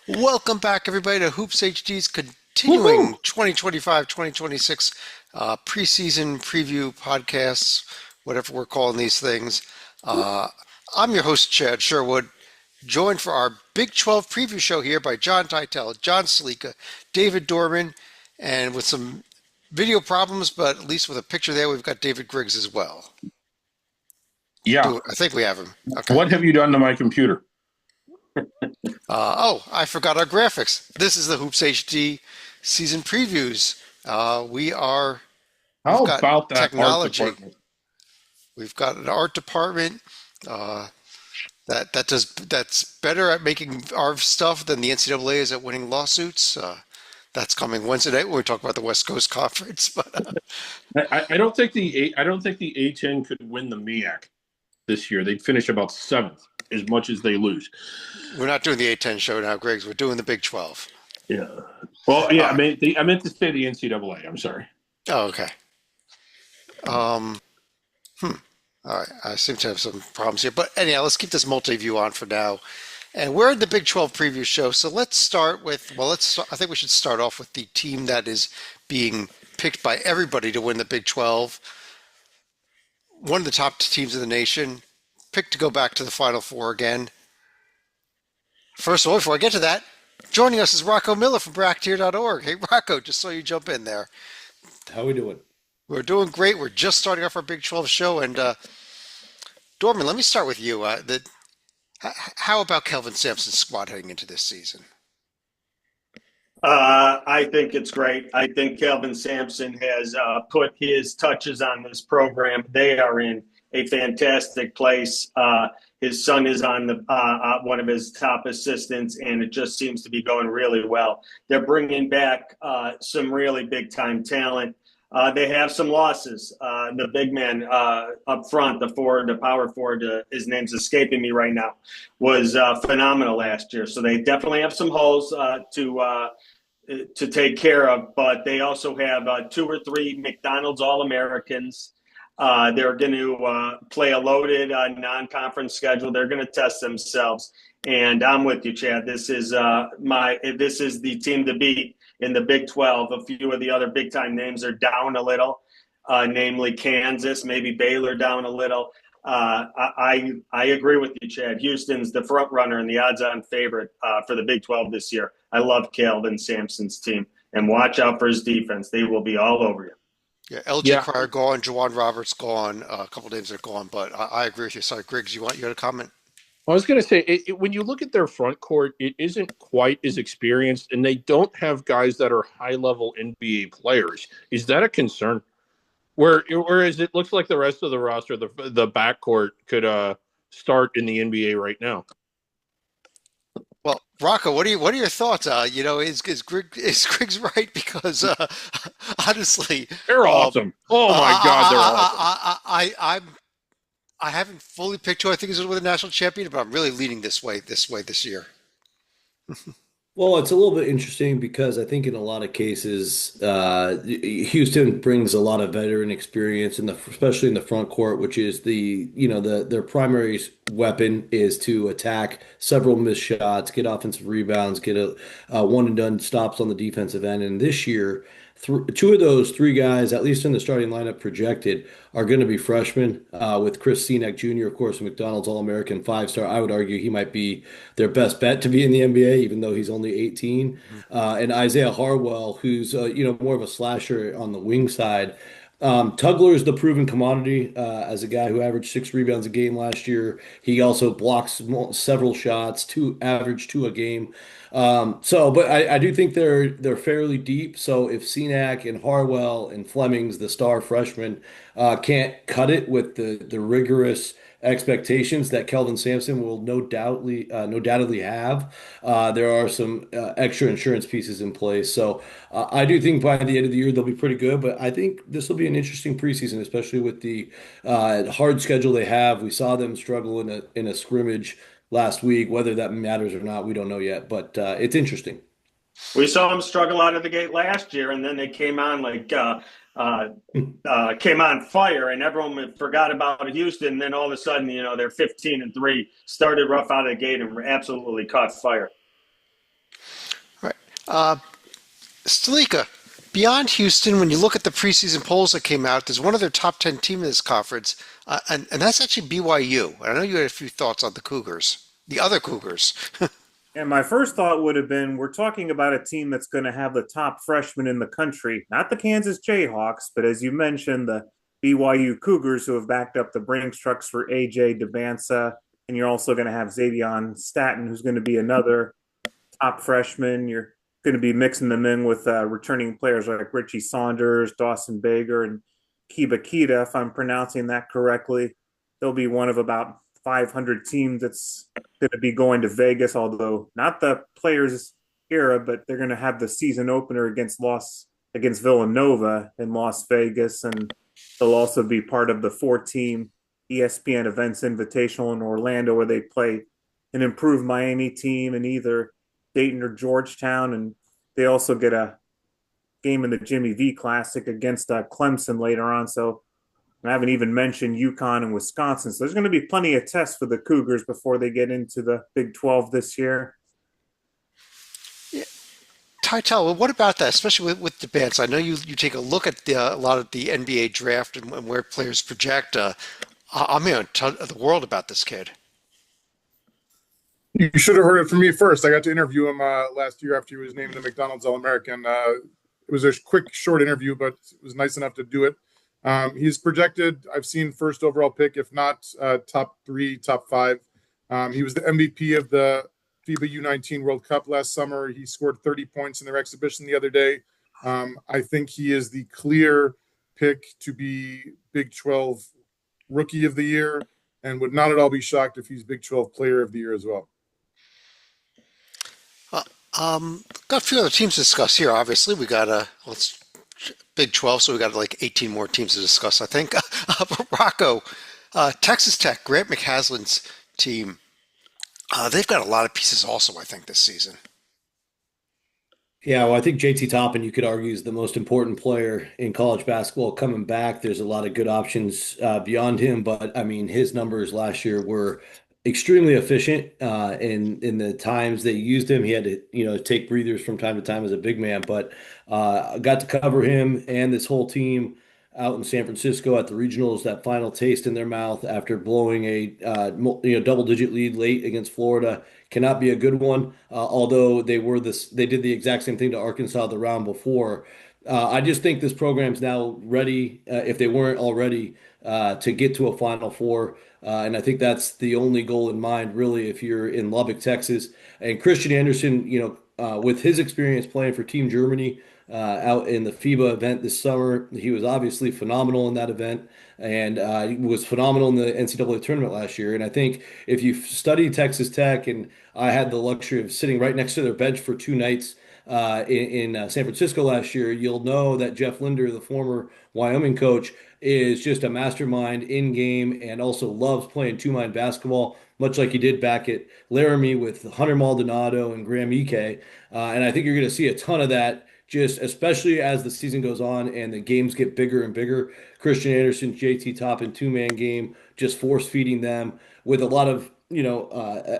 Welcome back, everybody, to Hoops HD's continuing Woohoo! 2025-2026 preseason preview podcasts, whatever we're calling these things. Uh, I'm your host, Chad Sherwood, joined for our Big 12 preview show here by John Teitel, John Salika, David Dorman, and with some video problems, but at least with a picture there, we've got David Griggs as well. Yeah. I think we have him. Okay. What have you done to my computer? I forgot our graphics. This is the Hoops HD season previews. We've How got about that art technology. department? We've got an art department uh, that's better at making our stuff than the NCAA is at winning lawsuits. That's coming Wednesday night when we talk about the West Coast Conference. But I don't think the A10 could win the MEAC this year. They'd finish about seventh, as much as they lose. we're not doing the A10 show now, Griggs. We're doing the Big 12. Yeah. Well, yeah. All right. I meant to say the NCAA. I'm sorry. Oh, okay. Um, all right. I seem to have some problems here, but anyhow, let's keep this multi-view on for now. And we're in the Big 12 preview show, so let's start with, I think we should start off with the team that is being picked by everybody to win the Big 12. One of the top teams in the nation, picked to go back to the Final Four again. First of all, before I get to that, joining us is Rocco Miller from Bracketeer.org. Hey, Rocco, just saw you jump in there. How we doing? We're doing great. We're just starting off our Big 12 show. And Dorman, let me start with you. How about Kelvin Sampson's squad heading into this season? I think it's great. I think Kelvin Sampson has put his touches on this program. They are in a fantastic place. His son is on the one of his top assistants, and it just seems to be going really well. They're bringing back some really big time talent. They have some losses. The big man up front, the forward, the power forward, his name's escaping me right now, was phenomenal last year. So they definitely have some holes to take care of, but they also have two or three McDonald's All-Americans. They're going to play a loaded non-conference schedule. They're going to test themselves, and I'm with you, Chad. This is the team to beat in the Big 12. A few of the other big-time names are down a little, namely Kansas, maybe Baylor down a little. I agree with you, Chad. Houston's the front runner and the odds-on favorite for the Big 12 this year. I love Kelvin Sampson's team, and watch out for his defense. They will be all over you. Yeah, LJ Yeah. Cryer gone, Jawan Roberts gone, a couple names are gone, but I agree with you. Sorry, Griggs, you had a comment? I was going to say, when you look at their front court, it isn't quite as experienced, and they don't have guys that are high-level NBA players. Is that a concern? Whereas it looks like the rest of the roster, the backcourt could start in the NBA right now. Well, Rocco, what are your thoughts? Is Griggs right? Because honestly, They're awesome. Oh my God, they're awesome. I haven't fully picked who I think is going to win the national champion, but I'm really leaning this year. Well, it's a little bit interesting because I think in a lot of cases, Houston brings a lot of veteran experience especially in the front court, which is their primary weapon is to attack several missed shots, get offensive rebounds, get a one and done stops on the defensive end. And this year, two of those three guys, at least in the starting lineup projected, are going to be freshmen. With Chris Senac Jr., of course, McDonald's All-American five-star. I would argue he might be their best bet to be in the NBA, even though he's only 18. And Isaiah Harwell, who's more of a slasher on the wing side. Tugler is the proven commodity as a guy who averaged 6 rebounds a game last year. He also blocks several shots, average two a game. But I do think they're fairly deep. So if Senac and Harwell and Fleming's the star freshman can't cut it with the rigorous expectations that Kelvin Sampson will no doubtedly have. There are some extra insurance pieces in place. So I do think by the end of the year they'll be pretty good, but I think this will be an interesting preseason, especially with the hard schedule they have. We saw them struggle in a scrimmage last week. Whether that matters or not, we don't know yet, but it's interesting. We saw them struggle out of the gate last year, and then they came on came on fire, and everyone forgot about Houston. And then all of a sudden, they're 15-3, started rough out of the gate, and absolutely caught fire. Stalika, beyond Houston, when you look at the preseason polls that came out, there's one other top 10 team in this conference, and that's actually BYU. I know you had a few thoughts on the Cougars, the other Cougars. And my first thought would have been we're talking about a team that's going to have the top freshman in the country, not the Kansas Jayhawks, but as you mentioned, the BYU Cougars who have backed up the Brinks trucks for AJ DeBansa. And you're also going to have Xavier Staten, who's going to be another top freshman. You're going to be mixing them in with returning players like Richie Saunders, Dawson Baker, and Kiba Kita, if I'm pronouncing that correctly. They'll be one of about 500 teams that's going to be going to Vegas, although not the players era, but they're going to have the season opener against Villanova in Las Vegas, and they'll also be part of the four-team ESPN Events Invitational in Orlando, where they play an improved Miami team in either Dayton or Georgetown, and they also get a game in the Jimmy V Classic against Clemson later on. So I haven't even mentioned UConn and Wisconsin. So there's going to be plenty of tests for the Cougars before they get into the Big 12 this year. Yeah. Tytel, what about that, especially with the bands? I know you take a look at a lot of the NBA draft and where players project. I'm going to tell the world about this kid. You should have heard it from me first. I got to interview him last year after he was named the McDonald's All-American. It was a quick, short interview, but it was nice enough to do it. He's projected, I've seen first overall pick, if not top 3, top 5. He was the MVP of the FIBA U19 World Cup last summer. He scored 30 points in their exhibition the other day. I think he is the clear pick to be Big 12 Rookie of the Year, and would not at all be shocked if he's Big 12 Player of the Year as well. Got a few other teams to discuss here. Obviously, we got Big 12, so we got like 18 more teams to discuss, I think. Rocco, Texas Tech, Grant McCaslin's team, they've got a lot of pieces also, I think, this season. Yeah, well, I think JT Toppin, you could argue, is the most important player in college basketball coming back. There's a lot of good options beyond him, but I mean, his numbers last year were extremely efficient in the times they used him. He had to, take breathers from time to time as a big man, but I got to cover him and this whole team out in San Francisco at the regionals. That final taste in their mouth after blowing a double-digit lead late against Florida cannot be a good one. Although they did the exact same thing to Arkansas the round before. I just think this program's now ready, if they weren't already, to get to a Final Four. And I think that's the only goal in mind, really, if you're in Lubbock, Texas. And Christian Anderson, with his experience playing for Team Germany out in the FIBA event this summer, he was obviously phenomenal in that event, and he was phenomenal in the NCAA tournament last year. And I think if you study Texas Tech, and I had the luxury of sitting right next to their bench for 2 nights in San Francisco last year, you'll know that Jeff Linder, the former Wyoming coach, is just a mastermind in game and also loves playing two-mind basketball, much like he did back at Laramie with Hunter Maldonado and Graham Ike. And I think you're going to see a ton of that, just especially as the season goes on and the games get bigger and bigger. Christian Anderson, JT Toppin, two-man game, just force feeding them with a lot of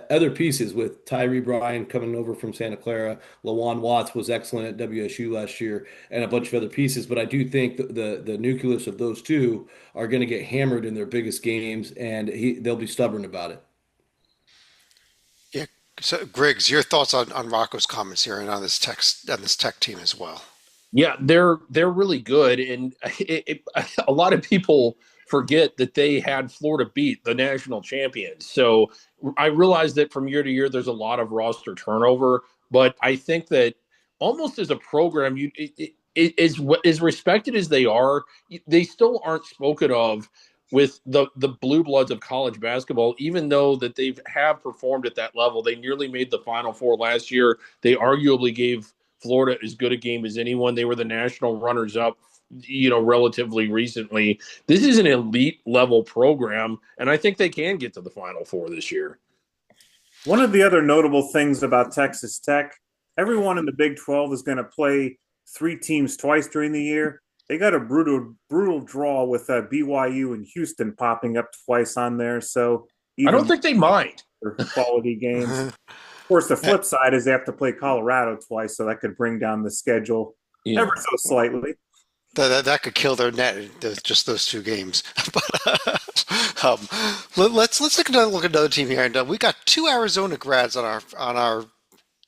other pieces, with Tyree Bryan coming over from Santa Clara. Lawan Watts was excellent at WSU last year, and a bunch of other pieces. But I do think the nucleus of those two are going to get hammered in their biggest games, and they'll be stubborn about it. Yeah. So, Griggs, your thoughts on Rocco's comments here and on this tech team as well? Yeah, they're really good, and a lot of people forget that they had Florida beat the national champions. So I realize that from year to year, there's a lot of roster turnover, but I think that almost as a program, as respected as they are, they still aren't spoken of with the blue bloods of college basketball, even though that they have performed at that level. They nearly made the Final Four last year. They arguably gave Florida as good a game as anyone. They were the national runners up, relatively recently. This is an elite level program, and I think they can get to the Final Four this year. One of the other notable things about Texas Tech, everyone in the Big 12 is going to play 3 teams twice during the year. They got a brutal draw with BYU and Houston popping up twice on there. So I don't think they mind quality games. Of course, the flip side is they have to play Colorado twice, so that could bring down the schedule Yeah. ever so slightly. That could kill their net, just those two games. But let's take another look at another team here, and we got two Arizona grads on our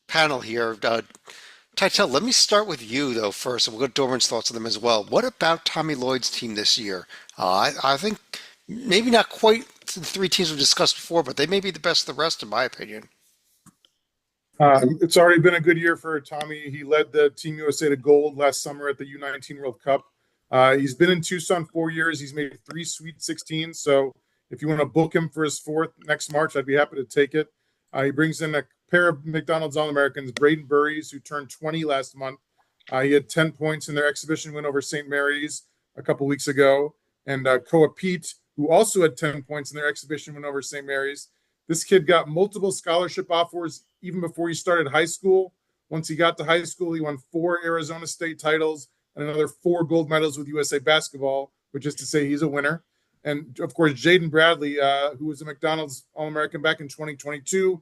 panel here. Titel, let me start with you though first, and we'll get Dorman's thoughts on them as well. What about Tommy Lloyd's team this year? I think maybe not quite the three teams we've discussed before, but they may be the best of the rest, in my opinion. It's already been a good year for Tommy. He led the Team USA to gold last summer at the U19 World Cup. He's been in Tucson 4 years. He's made 3 Sweet 16s. So if you want to book him for his fourth next March, I'd be happy to take it. He brings in a pair of McDonald's All-Americans, Braden Burries, who turned 20 last month. He had 10 points in their exhibition win over St. Mary's a couple weeks ago. And Koa Pete, who also had 10 points in their exhibition win over St. Mary's. This kid got multiple scholarship offers even before he started high school. Once he got to high school, he won 4 Arizona State titles and another 4 gold medals with USA Basketball, which is to say he's a winner. And, of course, Jaden Bradley, who was a McDonald's All-American back in 2022,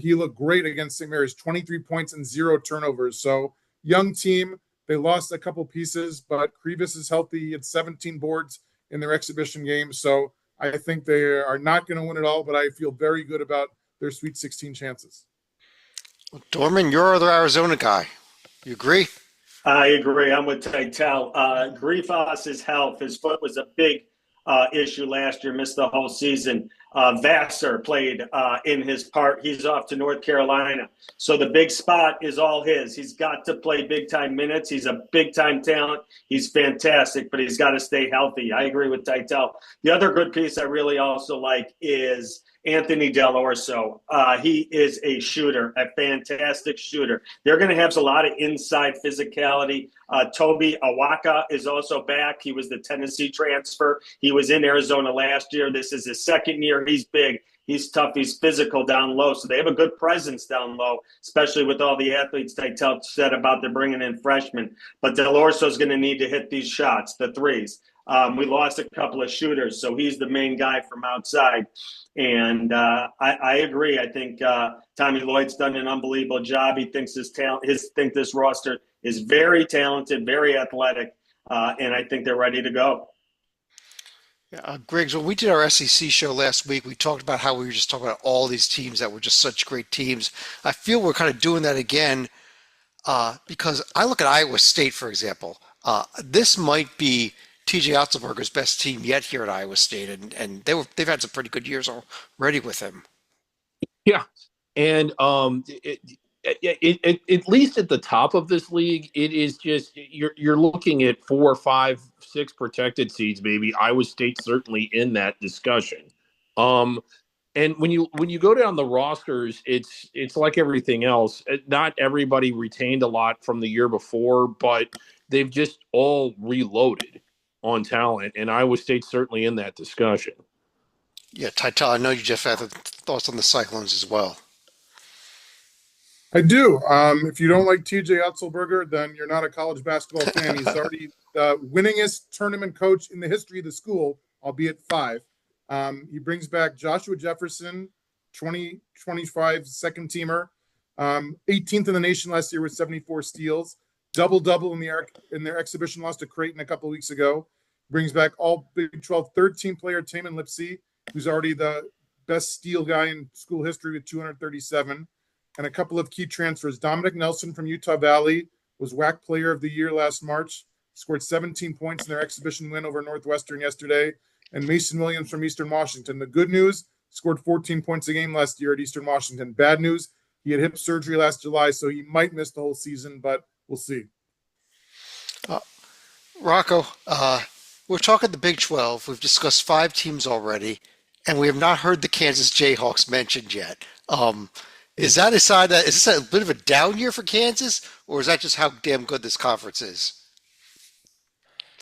he looked great against St. Mary's, 23 points and 0 turnovers. So, young team. They lost a couple pieces, but Krivas is healthy. He had 17 boards in their exhibition game. So, I think they are not going to win it all, but I feel very good about their Sweet 16 chances. Dorman, you're the Arizona guy. You agree? I agree. I'm with Titel. Grifos's health, his foot was a big issue last year, missed the whole season. Vassar played in his part. He's off to North Carolina. So the big spot is all his. He's got to play big-time minutes. He's a big-time talent. He's fantastic, but he's got to stay healthy. I agree with Titel. The other good piece I really also like is Anthony Delorso. He is a shooter, a fantastic shooter. They're going to have a lot of inside physicality. Toby Awaka is also back. He was the Tennessee transfer. He was in Arizona last year. This is his second year. He's big. He's tough. He's physical down low. So they have a good presence down low, especially with all the athletes Titel said about they're bringing in freshmen. But Delorso is going to need to hit these shots, the threes. We lost a couple of shooters, so he's the main guy from outside. And I agree. I think Tommy Lloyd's done an unbelievable job. He thinks this roster is very talented, very athletic, and I think they're ready to go. Griggs, when we did our SEC show last week, we talked about how we were just talking about all these teams that were just such great teams. I feel we're kind of doing that again because I look at Iowa State, for example. This might be TJ Otzelberger's best team yet here at Iowa State, and they've had some pretty good years already with him. Yeah, and at least at the top of this league, it is just you're looking at 4, 5, 6 protected seeds. Maybe Iowa State certainly in that discussion. And when you go down the rosters, it's like everything else. Not everybody retained a lot from the year before, but they've just all reloaded on talent, and Iowa State's certainly in that discussion. Yeah, Titel, I know you just had thoughts on the Cyclones as well. I do. If you don't like TJ Otzelberger, then you're not a college basketball fan. He's already the winningest tournament coach in the history of the school, albeit 5. He brings back Joshua Jefferson, 2025 second teamer, 18th in the nation last year with 74 steals, double-double in their exhibition loss to Creighton a couple weeks ago. Brings back all Big 12 third-team player Taman Lipsey, who's already the best steal guy in school history with 237. And a couple of key transfers. Dominic Nelson from Utah Valley was WAC Player of the Year last March, scored 17 points in their exhibition win over Northwestern yesterday. And Mason Williams from Eastern Washington. The good news, scored 14 points a game last year at Eastern Washington. Bad news, he had hip surgery last July, so he might miss the whole season, but we'll see. Rocco, we're talking the Big 12. We've discussed 5 teams already, and we have not heard the Kansas Jayhawks mentioned yet. Is that a sign that is this a bit of a down year for Kansas, or is that just how damn good this conference is?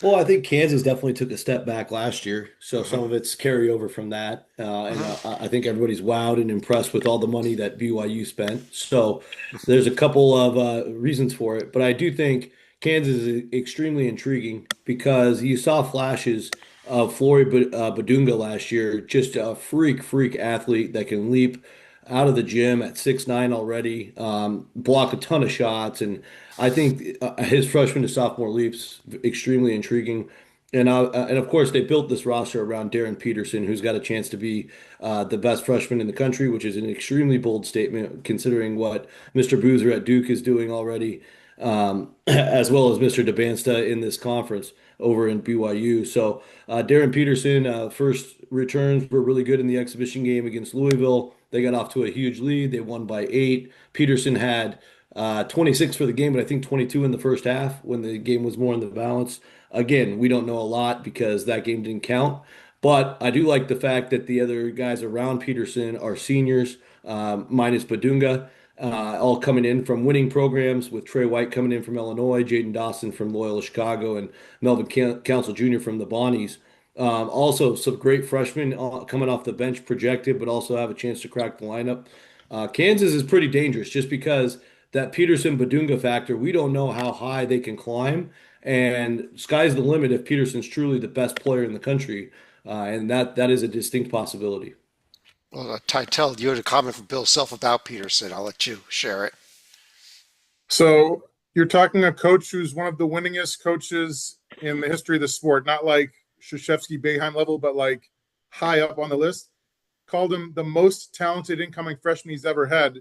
Well, I think Kansas definitely took a step back last year, so some of it's carryover from that. I think everybody's wowed and impressed with all the money that BYU spent. So there's a couple of reasons for it, but I do think Kansas is extremely intriguing because you saw flashes of Flory Badunga last year, just a freak athlete that can leap. out of the gym at 6'9" already, block a ton of shots, and I think his freshman to sophomore leap's extremely intriguing. And of course, they built this roster around Darren Peterson, who's got a chance to be the best freshman in the country, which is an extremely bold statement considering what Mr. Boozer at Duke is doing already, as well as Mr. DeBansta in this conference over in BYU. So Darren Peterson, first returns were really good in the exhibition game against Louisville. They got off to a huge lead. They won by 8. Peterson had 26 for the game, but I think 22 in the first half when the game was more in the balance. Again, we don't know a lot because that game didn't count. But I do like the fact that the other guys around Peterson are seniors, minus Badunga, all coming in from winning programs, with Trey White coming in from Illinois, Jaden Dawson from Loyola Chicago, and Melvin Council Jr. from the Bonnies. Also, some great freshmen coming off the bench projected, but also have a chance to crack the lineup. Kansas is pretty dangerous just because that Peterson Badunga factor, we don't know how high they can climb. And sky's the limit if Peterson's truly the best player in the country. And that is a distinct possibility. Well, Tytel, you had a comment from Bill Self about Peterson. I'll let you share it. So you're talking a coach who's one of the winningest coaches in the history of the sport, not like Krzyzewski Boeheim level, but like high up on the list. Called him the most talented incoming freshman he's ever had.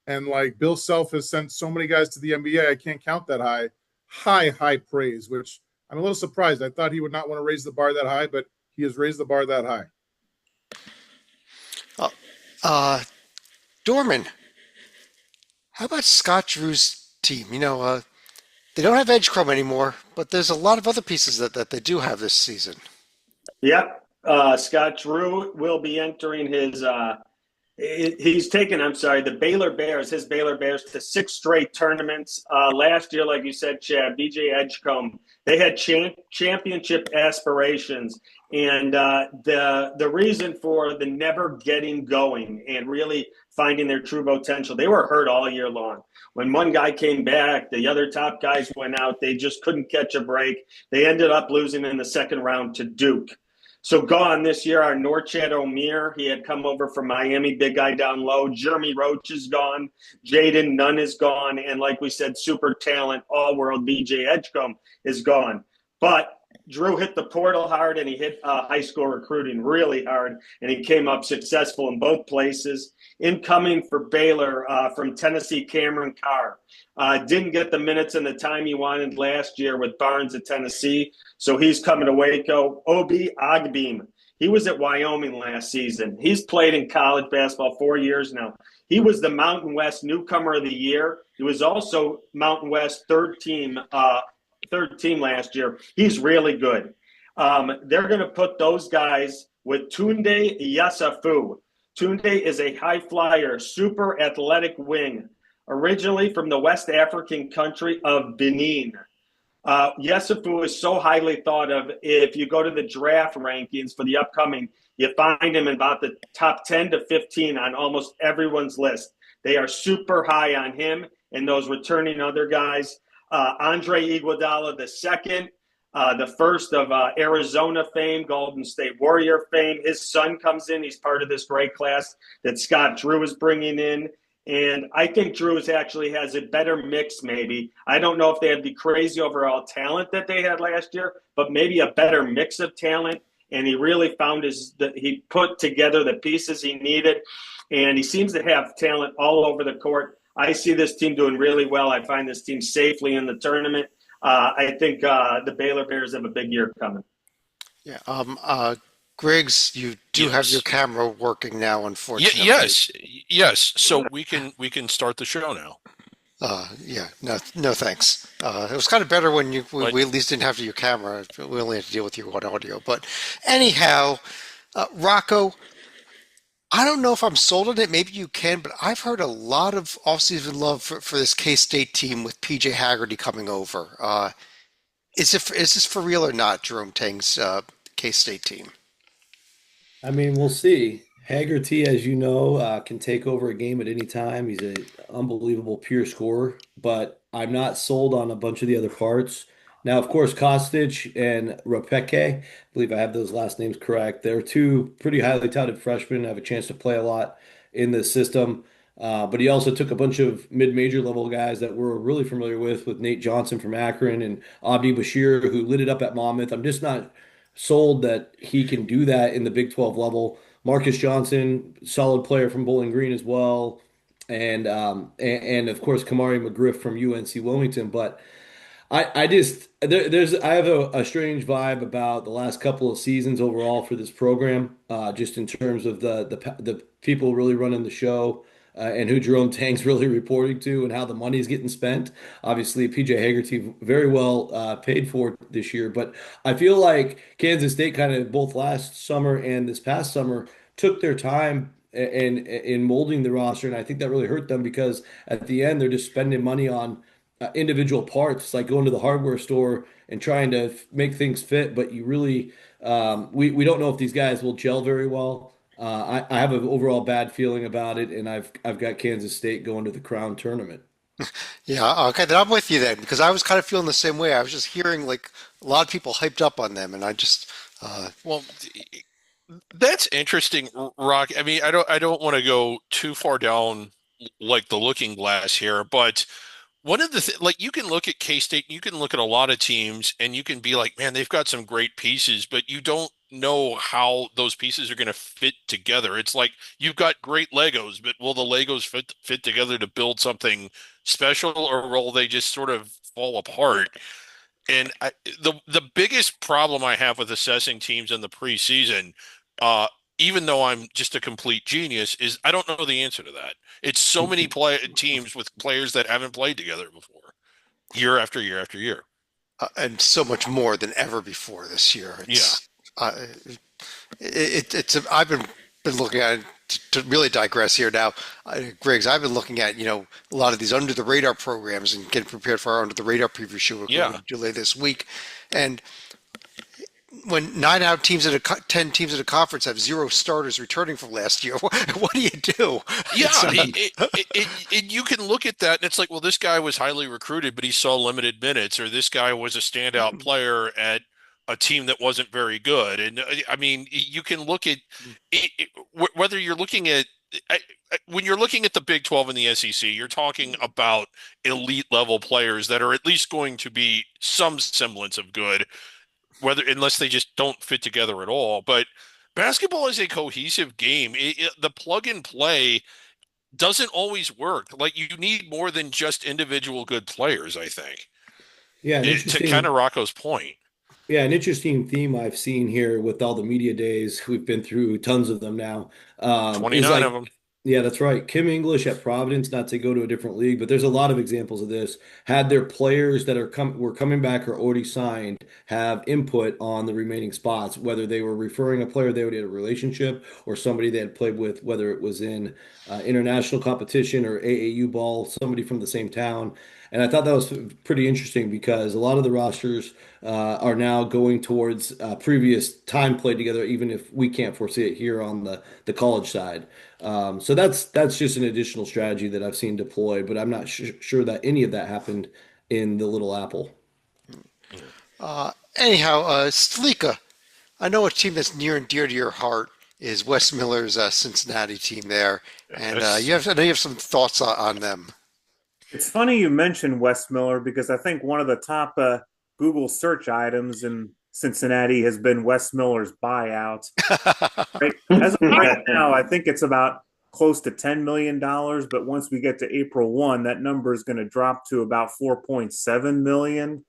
And like Bill Self has sent so many guys to the NBA, I can't count that high. High praise, which I'm a little surprised. I thought he would not want to raise the bar that high, but he has raised the bar that high. Dorman, how about Scott Drew's team? They don't have Edgecombe anymore, but there's a lot of other pieces that they do have this season. Yep. Scott Drew will be entering he's taken, the Baylor Bears, his Baylor Bears, to 6 straight tournaments. Last year, like you said, Chad, BJ Edgecombe, they had championship aspirations. And the reason for the never getting going and really finding their true potential, they were hurt all year long. When one guy came back, the other top guys went out. They just couldn't catch a break. They ended up losing in the second round to Duke. So gone this year are Norchad O'Meara. He had come over from Miami, big guy down low. Jeremy Roach is gone. Jaden Nunn is gone. And like we said, super talent, all-world BJ Edgecombe is gone. But Drew hit the portal hard, and he hit high school recruiting really hard, and he came up successful in both places. Incoming for Baylor from Tennessee, Cameron Carr. Didn't get the minutes and the time he wanted last year with Barnes at Tennessee, so he's coming to Waco. Obi Agbeam, he was at Wyoming last season. He's played in college basketball 4 years now. He was the Mountain West Newcomer of the Year. He was also Mountain West third team last year. He's really good. They're going to put those guys with Tunde Yasafu. Tunde is a high flyer, super athletic wing, originally from the West African country of Benin. Yesufu is so highly thought of. If you go to the draft rankings for the upcoming, you find him in about the top 10 to 15 on almost everyone's list. They are super high on him and those returning other guys. Andre Iguodala II, the first of Arizona fame, Golden State Warrior fame. His son comes in. He's part of this great class that Scott Drew is bringing in. And I think Drew's actually has a better mix, maybe. I don't know if they have the crazy overall talent that they had last year, but maybe a better mix of talent. And he really found he put together the pieces he needed. And he seems to have talent all over the court. I see this team doing really well. I find this team safely in the tournament. I think the Baylor Bears have a big year coming. Yeah. Griggs, you do have your camera working now, unfortunately. Yes. So we can start the show now. Yeah. No, thanks. It was kind of better when we at least didn't have your camera. We only had to deal with you on audio. But anyhow, Rocco, I don't know if I'm sold on it. Maybe you can, but I've heard a lot of offseason love for this K-State team with PJ Haggerty coming over. Is this for real or not, Jerome Tang's K-State team? I mean, we'll see. Haggerty, as you know, can take over a game at any time. He's an unbelievable pure scorer, but I'm not sold on a bunch of the other parts. Now, of course, Kostic and Ropeke, I believe I have those last names correct. They're two pretty highly touted freshmen, have a chance to play a lot. in the system. But he also took a bunch of mid-major level guys that we're really familiar with Nate Johnson from Akron and Abdi Bashir, who lit it up at Monmouth. I'm just not sold that he can do that in the Big 12 level. Marcus Johnson, solid player from Bowling Green as well, and of course Kamari McGriff from UNC Wilmington. But I just there's I have a strange vibe about the last couple of seasons overall for this program, just in terms of the people really running the show. And who Jerome Tang's really reporting to, and how the money's getting spent. Obviously, PJ Haggerty very well paid for this year, but I feel like Kansas State kind of both last summer and this past summer took their time in molding the roster, and I think that really hurt them because at the end they're just spending money on individual parts, like going to the hardware store and trying to make things fit. But you really, we don't know if these guys will gel very well. I have an overall bad feeling about it, and I've got Kansas State going to the Crown tournament. Yeah, okay, then I'm with you then because I was kind of feeling the same way. I was just hearing like a lot of people hyped up on them, and I just Well, that's interesting, Rock. I mean, I don't want to go too far down like the looking glass here, but one of the like you can look at K-State, you can look at a lot of teams, and you can be like, man, they've got some great pieces, but you don't know how those pieces are going to fit together. It's like you've got great Legos, but will the Legos fit together to build something special, or will they just sort of fall apart? And the biggest problem I have with assessing teams in the preseason, uh, even though I'm just a complete genius, is I don't know the answer to that. It's so many teams with players that haven't played together before, year after year after year. and so much more than ever before this year. Yeah, I've been looking at it to really digress here now, Griggs. I've been looking at a lot of these under the radar programs and getting prepared for our under the radar preview show we're going yeah. to do later this week, and when 10 teams in a conference have zero starters returning from last year, what do you do? Yeah, It's, you can look at that and it's like, well, this guy was highly recruited, but he saw limited minutes, or this guy was a standout player at a team that wasn't very good. And I mean, you can look at whether you're looking at when you're looking at the Big 12 and the SEC, you're talking about elite level players that are at least going to be some semblance of good, whether unless they just don't fit together at all. But basketball is a cohesive game. The plug and play doesn't always work. Like you need more than just individual good players, I think. Yeah, an To kind of interesting Rocco's point. Yeah, an interesting theme I've seen here with all the media days, we've been through tons of them now, is 29 of like, them. yeah, that's right. Kim English at Providence, not to go to a different league, but there's a lot of examples of this. Had their players that were coming back or already signed have input on the remaining spots, whether they were referring a player they already had a relationship or somebody they had played with, whether it was in international competition or AAU ball, somebody from the same town. And I thought that was pretty interesting because a lot of the rosters are now going towards previous time played together, even if we can't foresee it here on the college side. So that's just an additional strategy that I've seen deployed, but I'm not sure that any of that happened in the Little Apple. anyhow, Stalika, I know a team that's near and dear to your heart is Wes Miller's Cincinnati team there, and I know you have some thoughts on them. It's funny you mentioned Wes Miller because I think one of the top Google search items in Cincinnati has been Wes Miller's buyout. Right? As of right now, I think it's about close to $10 million, but once we get to April 1, that number is going to drop to about 4.7 million.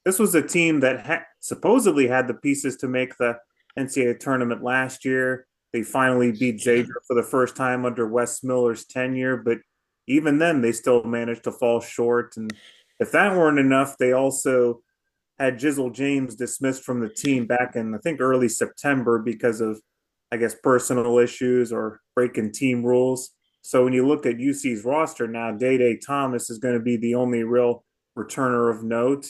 This was a team that supposedly had the pieces to make the NCAA tournament last year. They finally beat Xavier for the first time under Wes Miller's tenure, but even then they still managed to fall short. And if that weren't enough, they also had Jizzle James dismissed from the team back in, I think, early September because of, I guess, personal issues or breaking team rules. So when you look at UC's roster now, Day Thomas is going to be the only real returner of note.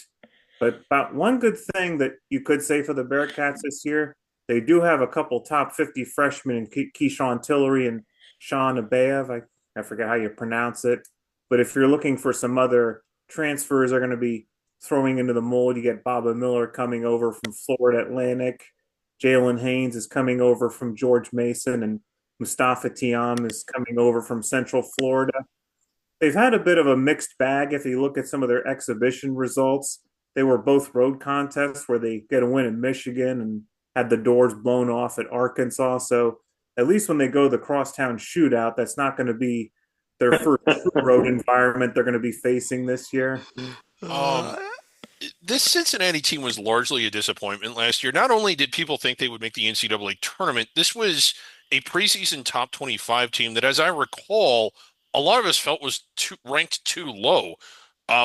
But about one good thing that you could say for the Bearcats this year, they do have a couple top 50 freshmen in Keyshawn Tillery and Sean Abayev. I forget how you pronounce it. But if you're looking for some other transfers are going to be throwing into the mold, you get Baba Miller coming over from Florida Atlantic. Jalen Haynes is coming over from George Mason. And Mustafa Tiam is coming over from Central Florida. They've had a bit of a mixed bag if you look at some of their exhibition results. They were both road contests where they get a win in Michigan and had the doors blown off at Arkansas. So at least when they go to the crosstown shootout, that's not going to be their first road environment they're going to be facing this year. Um, this Cincinnati team was largely a disappointment last year. Not only did people think they would make the NCAA tournament, this was a preseason top 25 team that, as I recall, a lot of us felt was ranked too low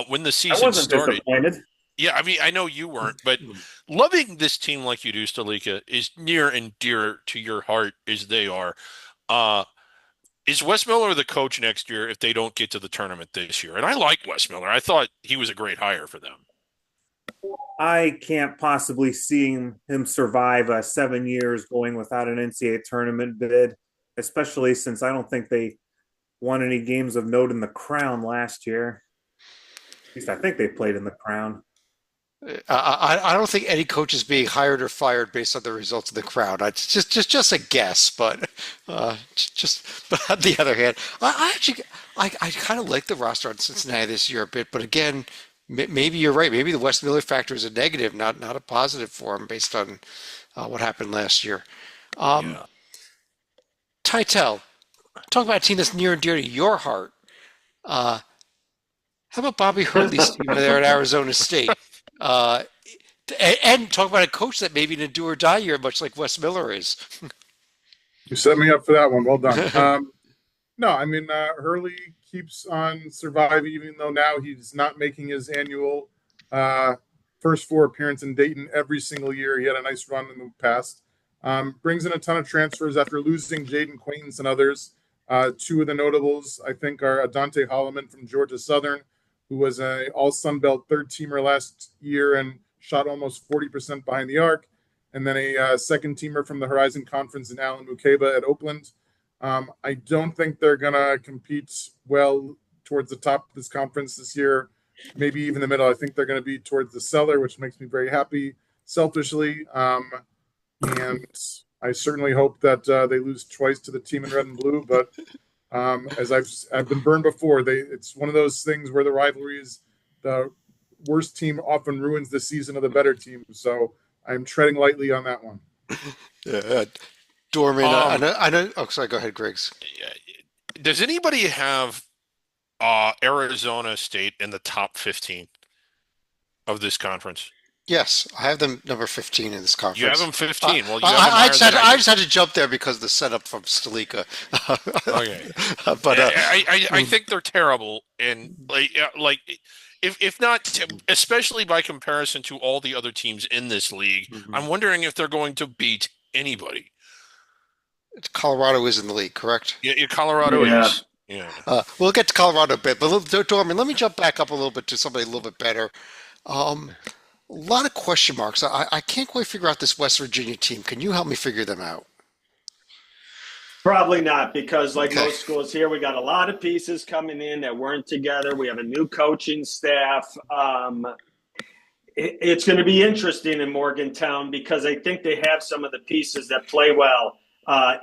when the I season wasn't started. disappointed. Yeah, I mean, I know you weren't, but loving this team like you do, Stalika, is near and dear to your heart as they are. Uh, is Wes Miller the coach next year if they don't get to the tournament this year? And I like Wes Miller. I thought he was a great hire for them. I can't possibly see him survive 7 years going without an NCAA tournament bid, especially since I don't think they won any games of note in the Crown last year. At least I think they played in the Crown. I don't think any coach is being hired or fired based on the results of the crowd. It's just a guess, but but on the other hand, I actually I kind of like the roster on Cincinnati this year a bit. But again, maybe you're right. Maybe the Wes Miller factor is a negative, not a positive for him based on what happened last year. Yeah. Titel, talk about a team that's near and dear to your heart. How about Bobby Hurley's team there at Arizona State? Uh, and talk about a coach that maybe an do or die year, much like Wes Miller is. You set me up for that one. Well done. No, I mean, Hurley keeps on surviving, even though now he's not making his annual first four appearance in Dayton every single year. He had a nice run in the past. Brings in a ton of transfers after losing Jaden Quaintance and others. Two of the notables, I think, are Adante Holloman from Georgia Southern, who was an all-Sun Belt third-teamer last year and shot almost 40% behind the arc, and then a second-teamer from the Horizon Conference in Alan Mukeba at Oakland. I don't think they're going to compete well towards the top of this conference this year, maybe even the middle. I think they're going to be towards the cellar, which makes me very happy selfishly. And I certainly hope that they lose twice to the team in red and blue, but as I've been burned before, it's one of those things where the rivalry is the worst team often ruins the season of the better team. So I'm treading lightly on that one. Yeah, Dorman, I know. Oh, sorry. Go ahead, Griggs. Does anybody have Arizona State in the top 15 of this conference? Yes, I have them number 15 in this conference. You have them 15. Well, you have them I higher just than I just had to jump there because of the setup from Stalika. Okay. But I think they're terrible, and like if not, especially by comparison to all the other teams in this league, I'm wondering if they're going to beat anybody. Colorado is in the league, correct? Yeah, Colorado is. Yeah. We'll get to Colorado a bit, but Dorman, let me jump back up a little bit to somebody a little bit better. A lot of question marks. I can't quite figure out this West Virginia team. Can you help me figure them out? Probably not, because like most schools here, we got a lot of pieces coming in that weren't together. We have a new coaching staff. It's going to be interesting in Morgantown because I think they have some of the pieces that play well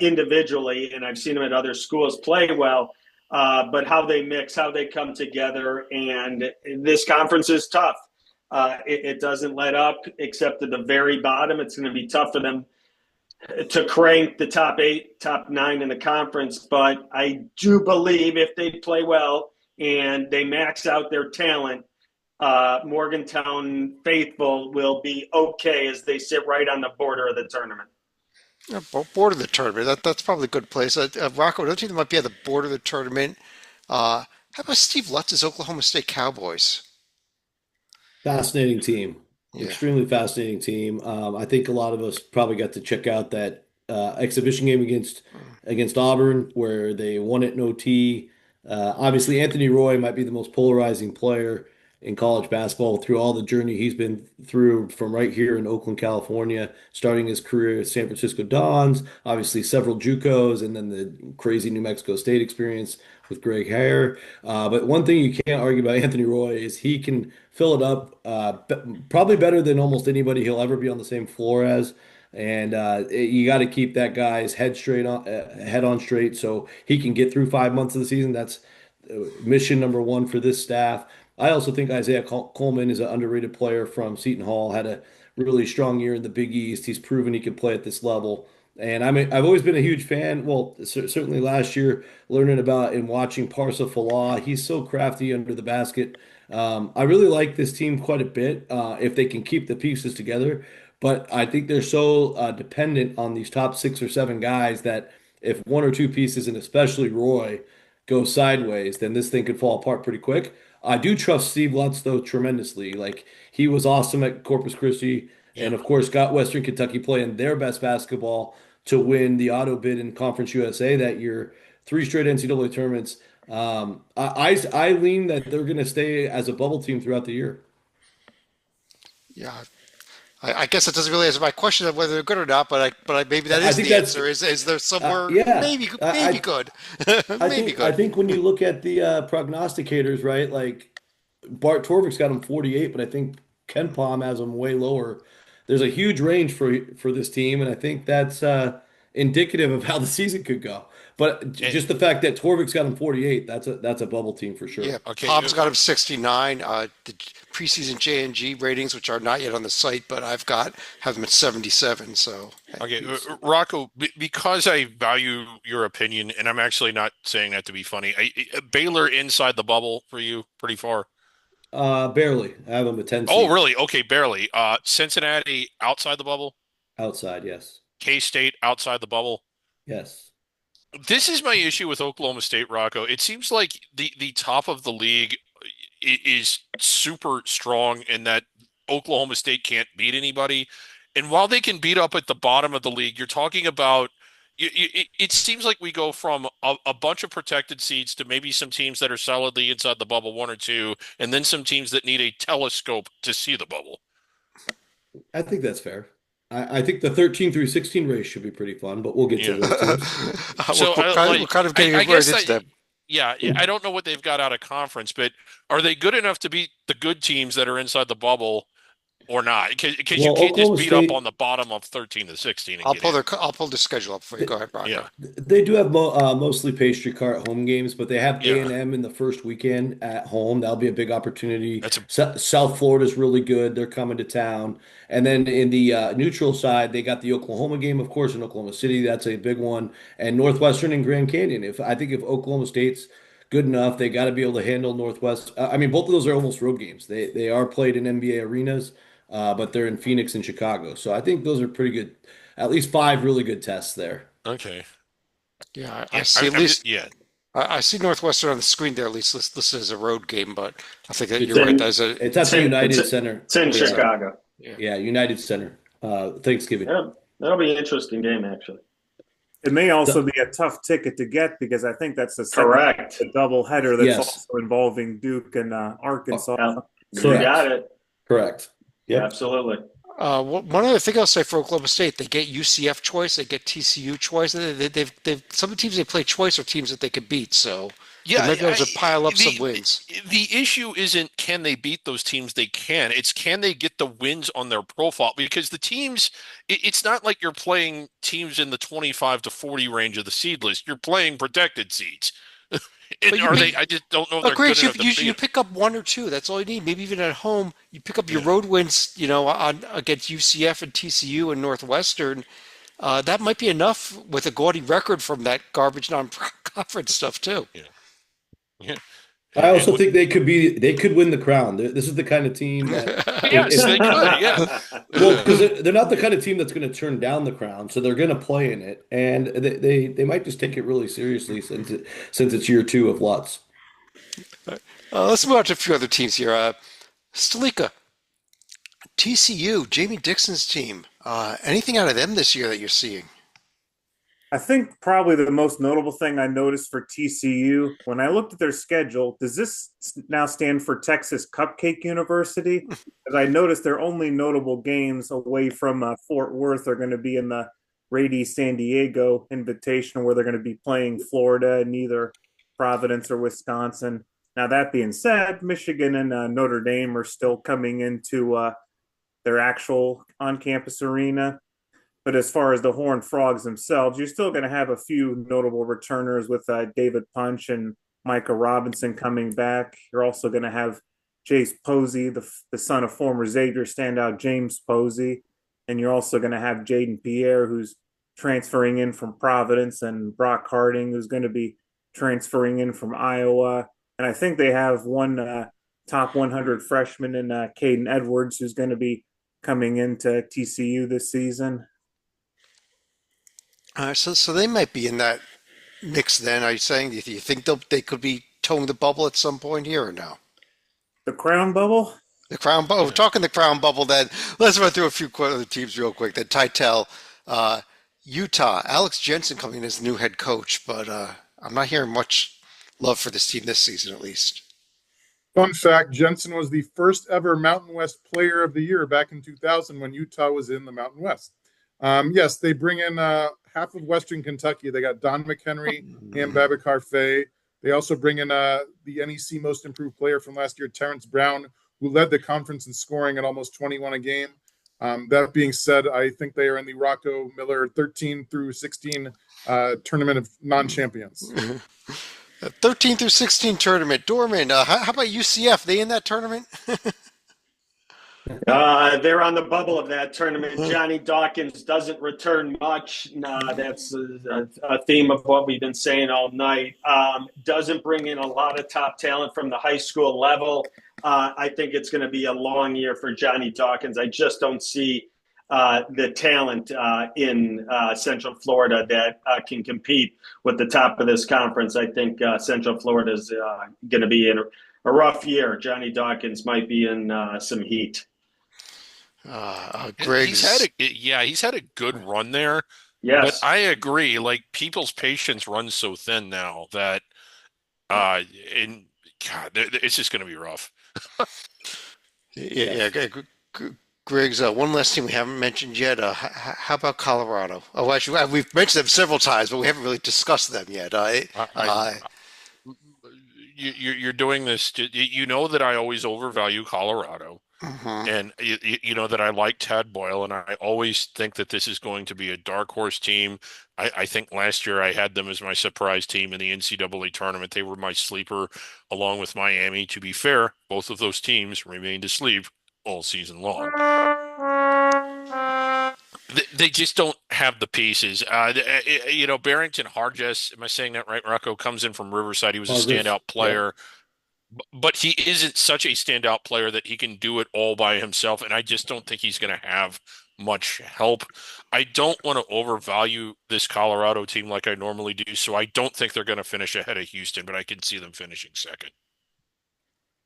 individually, and I've seen them at other schools play well. But how they mix, how they come together, and this conference is tough. It doesn't let up except at the very bottom. It's going to be tough for them to crank the top 8, top 9 in the conference. But I do believe if they play well and they max out their talent, Morgantown faithful will be okay as they sit right on the border of the tournament. Yeah, border of the tournament. That's probably a good place. Rocco, don't you think they might be at the border of the tournament? How about Steve Lutz's Oklahoma State Cowboys? Fascinating team. Yeah. Extremely fascinating team. I think a lot of us probably got to check out that exhibition game against Auburn where they won it in OT. Obviously, Anthony Roy might be the most polarizing player in college basketball through all the journey he's been through from right here in Oakland, California, starting his career at San Francisco Dons, obviously several JUCOs, and then the crazy New Mexico State experience with Greg Hare. But one thing you can't argue about Anthony Roy is he can fill it up probably better than almost anybody he'll ever be on the same floor as. And you got to keep that guy's head on straight, so he can get through 5 months of the season. That's mission number one for this staff. I also think Isaiah Coleman is an underrated player from Seton Hall. Had a really strong year in the Big East. He's proven he can play at this level. And I've always been a huge fan. Well, certainly last year, learning about and watching Parsa Falah. He's so crafty under the basket. I really like this team quite a bit if they can keep the pieces together. But I think they're so dependent on these top 6 or 7 guys that if one or two pieces, and especially Roy, go sideways, then this thing could fall apart pretty quick. I do trust Steve Lutz though tremendously. Like he was awesome at Corpus Christi, Yeah. and of course got Western Kentucky playing their best basketball to win the auto bid in Conference USA that year. 3 straight NCAA tournaments. I lean that they're going to stay as a bubble team throughout the year. Yeah, I guess it doesn't really answer my question of whether they're good or not, but maybe that I is think the that's answer. Is there somewhere yeah. maybe good, maybe I good? think when you look at the prognosticators, right? Like Bart Torvik's got him 48, but I think Ken Palm has him way lower. There's a huge range for this team, and I think that's indicative of how the season could go. But Eh, just the fact that Torvik's got him 48, that's a bubble team for sure. Yeah, Okay. Palm's got him 69. The preseason J&G ratings, which are not yet on the site, but have them at 77. So Okay, Rocco, because I value your opinion, and I'm actually not saying that to be funny. Baylor inside the bubble for you, pretty far. Barely. I have him a 10 Oh, seed really? Okay, barely. Cincinnati outside the bubble. outside. Yes, K-State outside the bubble. yes. This is my issue with Oklahoma State, Rocco. It seems like the top of the league is super strong in that Oklahoma State can't beat anybody. And while they can beat up at the bottom of the league, you're talking about it seems like we go from a bunch of protected seeds to maybe some teams that are solidly inside the bubble, one or two, and then some teams that need a telescope to see the bubble. I think that's fair. I think the 13 through 16 race should be pretty fun, but we'll get to Yeah. those teams. So we're kind of getting I right guess into that, them. yeah, I don't know what they've got out of conference, but are they good enough to beat the good teams that are inside the bubble or not? Because you Well, can't just Oklahoma beat up on State, the bottom of 13 to 16 and get in. I'll pull the schedule up for you. Go ahead, Yeah, Rocco. they do have mostly pastry cart home games, but they have yeah, A&M in the first weekend at home. That'll be a big opportunity. that's a South Florida's really good. They're coming to town. And then in the neutral side, they got the Oklahoma game, of course, in Oklahoma City. That's a big one. And Northwestern and Grand Canyon. If Oklahoma State's good enough, they got to be able to handle Northwest. I mean, both of those are almost road games. They are played in NBA arenas, but they're in Phoenix and Chicago. So I think those are pretty good. At least 5 really good tests there. okay. Yeah, I Yeah, see at I'm just, least yeah. I see Northwestern on the screen there, at least listed as a road game, but I think that It's you're right. in That's a It's at the United Center. It's in Yeah, Chicago. yeah. yeah, United Center. Thanksgiving. Yeah, that'll be an interesting game, actually. It may also So- be a tough ticket to get because I think that's the second Correct. double header that's Yes. also involving Duke and Arkansas. Yeah, you Correct. got it. Correct. Yep. Absolutely. One other thing I'll say for Oklahoma State, they get UCF choice, they get TCU choice. They've some of the teams they play choice are teams that they could beat, so Yeah, they might be able to pile up some the wins. the issue isn't can they beat those teams they can. It's can they get the wins on their profile because the teams it's not like you're playing teams in the 25 to 40 range of the seed list. You're playing protected seeds. And But you are pick- they I just don't know if they're Agreed. good enough to beat You them. pick up one or two. That's all you need. Maybe even at home, you pick up your Yeah. road wins. On against UCF and TCU and Northwestern. That might be enough with a gaudy record from that garbage non-conference stuff too. Yeah. I also And- think they could win the crown. This is the kind of team that Yes, they could, yeah. well, because they're not the kind of team that's going to turn down the crown, so they're going to play in it, and they might just take it really seriously since it's year 2 of Lutz. Let's move on to a few other teams here. Stalika, TCU, Jamie Dixon's team. Anything out of them this year that you're seeing? I think probably the most notable thing I noticed for TCU when I looked at their schedule, does this now stand for Texas Cupcake University? Because I noticed their only notable games away from Fort Worth are going to be in the Rady San Diego Invitational, where they're going to be playing Florida and either Providence or Wisconsin. Now, that being said, Michigan and Notre Dame are still coming into their actual on campus arena. But as far as the Horned Frogs themselves, you're still going to have a few notable returners with David Punch and Micah Robinson coming back. You're also going to have Jace Posey, the son of former Xavier standout James Posey. And you're also going to have Jaden Pierre, who's transferring in from Providence, and Brock Harding, who's going to be transferring in from Iowa. And I think they have one top 100 freshman in Caden Edwards, who's going to be coming into TCU this season. So they might be in that mix then. Are you saying, do you think they could be towing the bubble at some point here or no? The Crown Bubble? The Crown Bubble. We're talking the Crown Bubble then. Let's run through a few other teams real quick. Then Titel, Utah, Alex Jensen coming in as new head coach, but I'm not hearing much love for this team this season at least. Fun fact, Jensen was the first ever Mountain West Player of the Year back in 2000 when Utah was in the Mountain West. Yes, they bring in half of Western Kentucky. They got Don McHenry and Babacar Faye. They also bring in the NEC Most Improved Player from last year, Terrence Brown, who led the conference in scoring at almost 21 a game. That being said, I think they are in the Rocco Miller 13 through 16 tournament of non-champions. 13 through 16 tournament. Dorman, how about UCF? They in that tournament? They're on the bubble of that tournament. Johnny Dawkins doesn't return much. That's a theme of what we've been saying all night. Doesn't bring in a lot of top talent from the high school level. I think it's going to be a long year for Johnny Dawkins. I just don't see the talent in Central Florida that can compete with the top of this conference. I think Central Florida is going to be in a rough year. Johnny Dawkins might be in some heat. Griggs. He's had a good run there. Yes. But I agree. Like, people's patience runs so thin now that, it's just going to be rough. Yeah. Griggs, one last team we haven't mentioned yet. How about Colorado? Oh, actually, we've mentioned them several times, but we haven't really discussed them yet. You're doing this. You know that I always overvalue Colorado. And you know that I like Tad Boyle, and I always think that this is going to be a dark horse team. I think last year I had them as my surprise team in the NCAA tournament. They were my sleeper along with Miami. To be fair, both of those teams remained asleep all season long. They just don't have the pieces. Barrington Hargis, am I saying that right, Rocco, comes in from Riverside. He was a standout player. Yeah. But he isn't such a standout player that he can do it all by himself, and I just don't think he's going to have much help. I don't want to overvalue this Colorado team like I normally do, so I don't think they're going to finish ahead of Houston, but I can see them finishing second.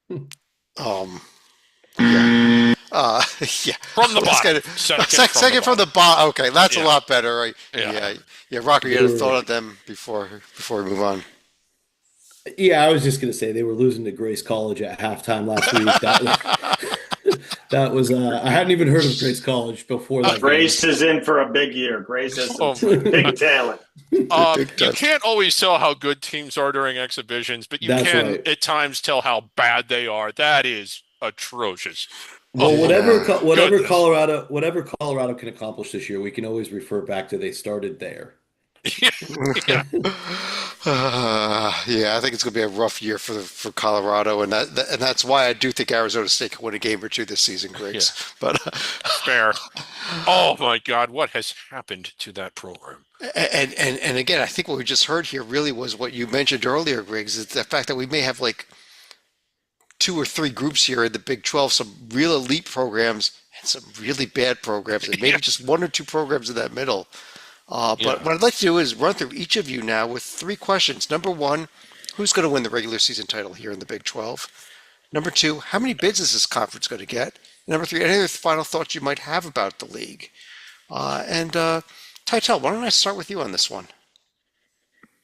Yeah. From the bottom. Second from the bottom. Okay, that's a lot better. Right? Yeah. Rocker, you had a thought of them before we move on. Yeah, I was just going to say they were losing to Grace College at halftime last week. That was I hadn't even heard of Grace College before that. Grace is in for a big year. Grace has some big talent. You can't always tell how good teams are during exhibitions, but you can at times tell how bad they are. That is atrocious. Well, whatever Colorado can accomplish this year, we can always refer back to they started there. Yeah. I think it's going to be a rough year for Colorado, and that's why I do think Arizona State can win a game or two this season, Griggs. Yeah. But fair. Oh my God, what has happened to that program? And again, I think what we just heard here really was what you mentioned earlier, Griggs, is the fact that we may have like 2 or 3 groups here in the Big 12, some real elite programs and some really bad programs, and maybe just 1 or 2 programs in that middle. But what I'd like to do is run through each of you now with 3 questions. Number 1, who's going to win the regular season title here in the Big 12? Number 2, how many bids is this conference going to get? Number 3, any other final thoughts you might have about the league? Titel, why don't I start with you on this one?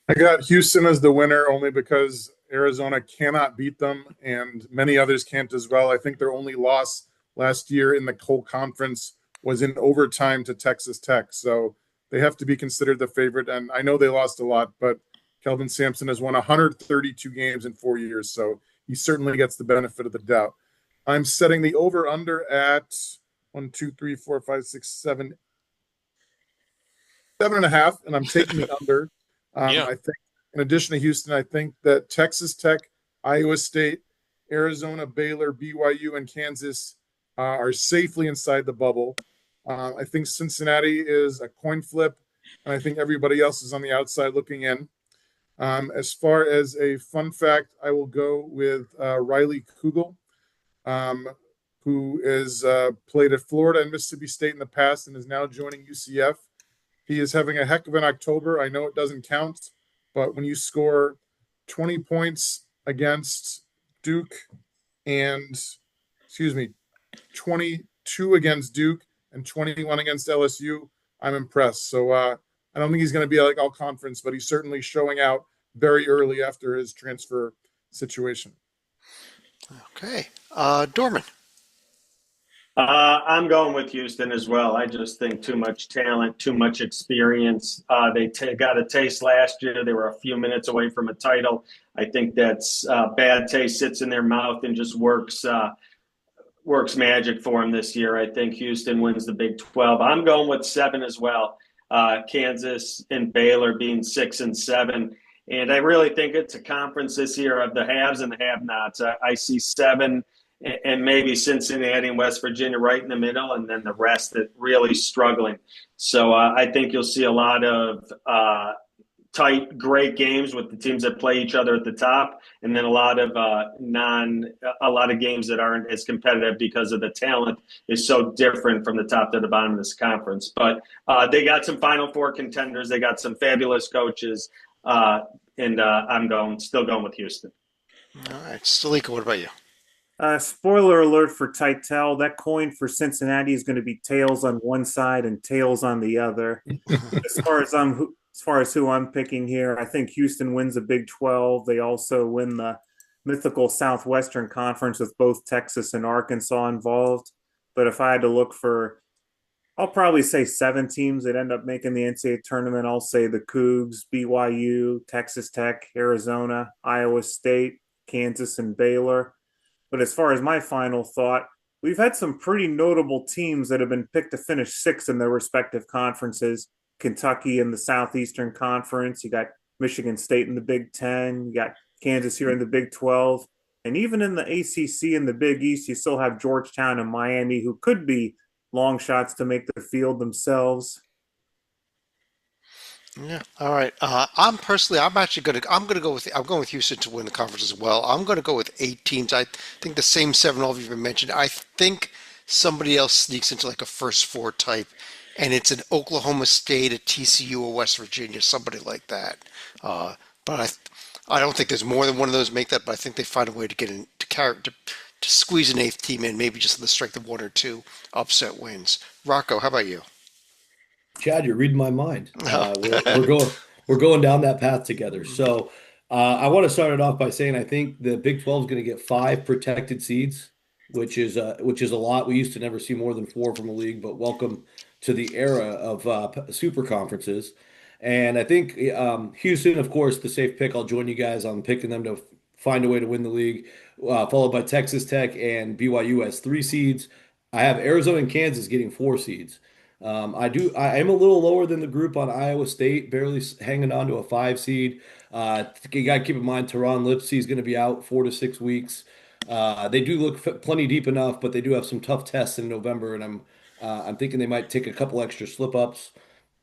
I got Houston as the winner only because Arizona cannot beat them, and many others can't as well. I think their only loss last year in the whole conference was in overtime to Texas Tech. So they have to be considered the favorite, and I know they lost a lot, but Kelvin Sampson has won 132 games in 4 years, so he certainly gets the benefit of the doubt. I'm setting the over-under at 1, 2, 3, 4, 5, 6, 7, 7.5, and I'm taking the under. Yeah. I think, in addition to Houston, I think that Texas Tech, Iowa State, Arizona, Baylor, BYU, and Kansas are safely inside the bubble. I think Cincinnati is a coin flip, and I think everybody else is on the outside looking in. As far as a fun fact, I will go with Riley Kugel, um, who is played at Florida and Mississippi State in the past and is now joining UCF. He is having a heck of an October. I know it doesn't count, but when you score 20 points against Duke and, excuse me, 22 against Duke and 21 against LSU, I'm impressed. So I don't think he's going to be like all conference, but he's certainly showing out very early after his transfer situation. Okay. Dorman. I'm going with Houston as well. I just think too much talent, too much experience. They got a taste last year. They were a few minutes away from a title. I think that's bad taste sits in their mouth and just works magic for them this year. I think Houston wins the Big 12. I'm going with 7 as well. Kansas and Baylor being 6 and 7. And I really think it's a conference this year of the haves and the have-nots. I see 7 and maybe Cincinnati and West Virginia right in the middle, and then the rest that really struggling. So I think you'll see a lot of tight, great games with the teams that play each other at the top, and then a lot of games that aren't as competitive because of the talent is so different from the top to the bottom of this conference. But they got some Final Four contenders. They got some fabulous coaches, and I'm still going with Houston. All right. Stalika, what about you? Spoiler alert for Titel. That coin for Cincinnati is going to be tails on one side and tails on the other. As far as who I'm picking here, I think Houston wins the Big 12. They also win the mythical Southwestern Conference with both Texas and Arkansas involved. But if I had to look for, I'll probably say 7 teams that end up making the NCAA tournament. I'll say the Cougs, BYU, Texas Tech, Arizona, Iowa State, Kansas, and Baylor. But as far as my final thought, we've had some pretty notable teams that have been picked to finish 6th in their respective conferences. Kentucky in the Southeastern Conference. You got Michigan State in the Big 10. You got Kansas here in the Big 12. And even in the ACC and the Big East, you still have Georgetown and Miami, who could be long shots to make the field themselves. Yeah. All right. I'm going with Houston to win the conference as well. I'm going to go with 8 teams. I think the same 7 all of you have mentioned. I think somebody else sneaks into like a first 4 type, and it's an Oklahoma State, a TCU, or West Virginia, somebody like that. But I don't think there's more than one of those make that. But I think they find a way to get in to squeeze an 8th team in, maybe just on the strength of 1 or 2 upset wins. Rocco, how about you? Chad, you're reading my mind. Oh. We're going down that path together. So I want to start it off by saying I think the Big 12 is going to get 5 protected seeds, which is a lot. We used to never see more than 4 from a league, but welcome to the era of super conferences. And I think Houston, of course, the safe pick. I'll join you guys on picking them to find a way to win the league, followed by Texas Tech and BYU as 3 seeds. I have Arizona and Kansas getting 4 seeds. I am a little lower than the group on Iowa State, barely hanging on to a 5 seed. You got to keep in mind, Teron Lipsey is going to be out 4 to 6 weeks. They do look plenty deep enough, but they do have some tough tests in November, and I'm thinking they might take a couple extra slip ups.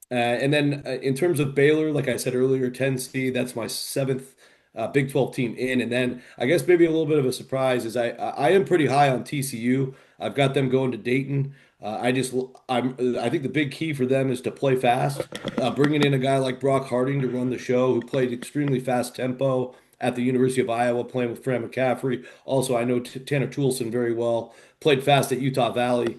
And then in terms of Baylor, like I said earlier, 10 seed, that's my 7th Big 12 team in. And then I guess maybe a little bit of a surprise is I am pretty high on TCU. I've got them going to Dayton. I think the big key for them is to play fast. Bringing in a guy like Brock Harding to run the show, who played extremely fast tempo at the University of Iowa, playing with Fran McCaffrey. Also, I know Tanner Toolson very well. Played fast at Utah Valley.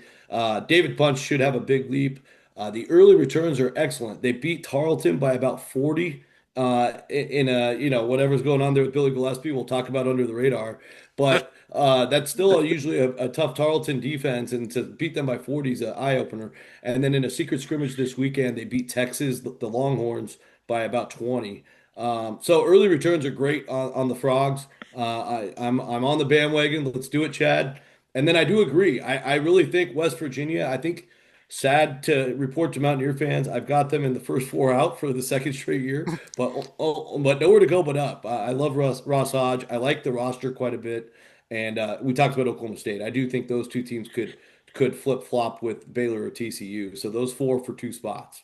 David Punch should have a big leap. The early returns are excellent. They beat Tarleton by about 40 in a, whatever's going on there with Billy Gillispie, we'll talk about under the radar. But that's still usually a tough Tarleton defense, and to beat them by 40 is an eye opener. And then in a secret scrimmage this weekend, they beat Texas, the Longhorns, by about 20. So early returns are great on the Frogs. I'm on the bandwagon. Let's do it, Chad. And then I do agree. I really think West Virginia. I think Sad to report to Mountaineer fans, I've got them in the first four out for the second straight year, but nowhere to go but up. I love Ross Hodge. I like the roster quite a bit, and we talked about Oklahoma State. I do think those two teams could flip flop with Baylor or TCU. So those four for two spots.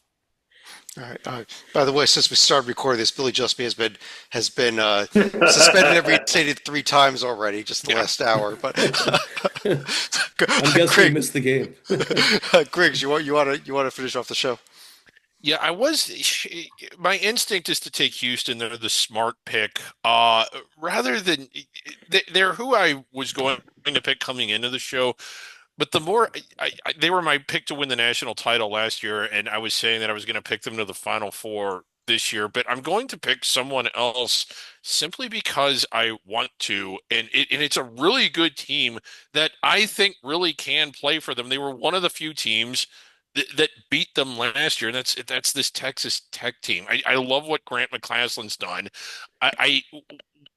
All right. By the way, since we started recording this, Billy Jusby has been suspended and reinstated 3 times already, just the last hour. But I'm guessing he Greg, missed the game. Griggs, you want to finish off the show? Yeah, my instinct is to take Houston. They're the smart pick. Rather than they're who I was going to pick coming into the show. But the more they were my pick to win the national title last year, and I was saying that I was going to pick them to the Final Four this year, but I'm going to pick someone else simply because I want to, and it's a really good team that I think really can play for them. They were one of the few teams that beat them last year, and that's this Texas Tech team. I love what Grant McCasland's done. I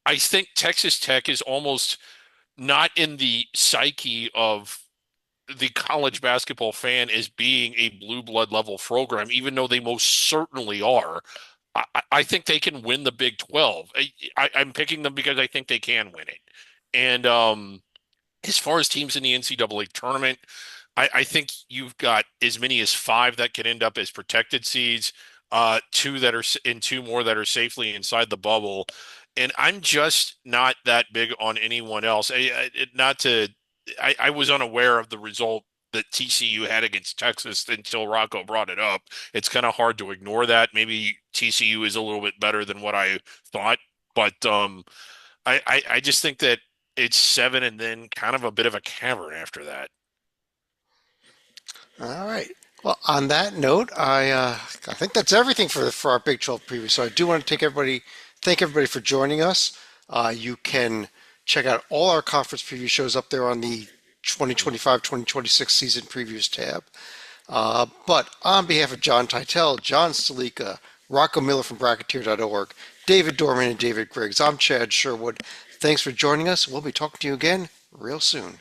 I think Texas Tech is almost not in the psyche of the college basketball fan as being a blue blood level program, even though they most certainly are. I think they can win the Big 12. I'm picking them because I think they can win it. And as far as teams in the NCAA tournament, I think you've got as many as 5 that could end up as protected seeds, 2 that are and 2 more that are safely inside the bubble. And I'm just not that big on anyone else. I was unaware of the result that TCU had against Texas until Rocco brought it up. It's kind of hard to ignore that. Maybe TCU is a little bit better than what I thought, but I just think that it's 7 and then kind of a bit of a cavern after that. All right. Well, on that note, I think that's everything for our Big 12 preview. So I do want to thank everybody for joining us. You can check out all our conference preview shows up there on the 2025-2026 season previews tab. But on behalf of John Titel, John Stalika, Rocco Miller from Bracketeer.org, David Dorman, and David Griggs, I'm Chad Sherwood. Thanks for joining us. We'll be talking to you again real soon.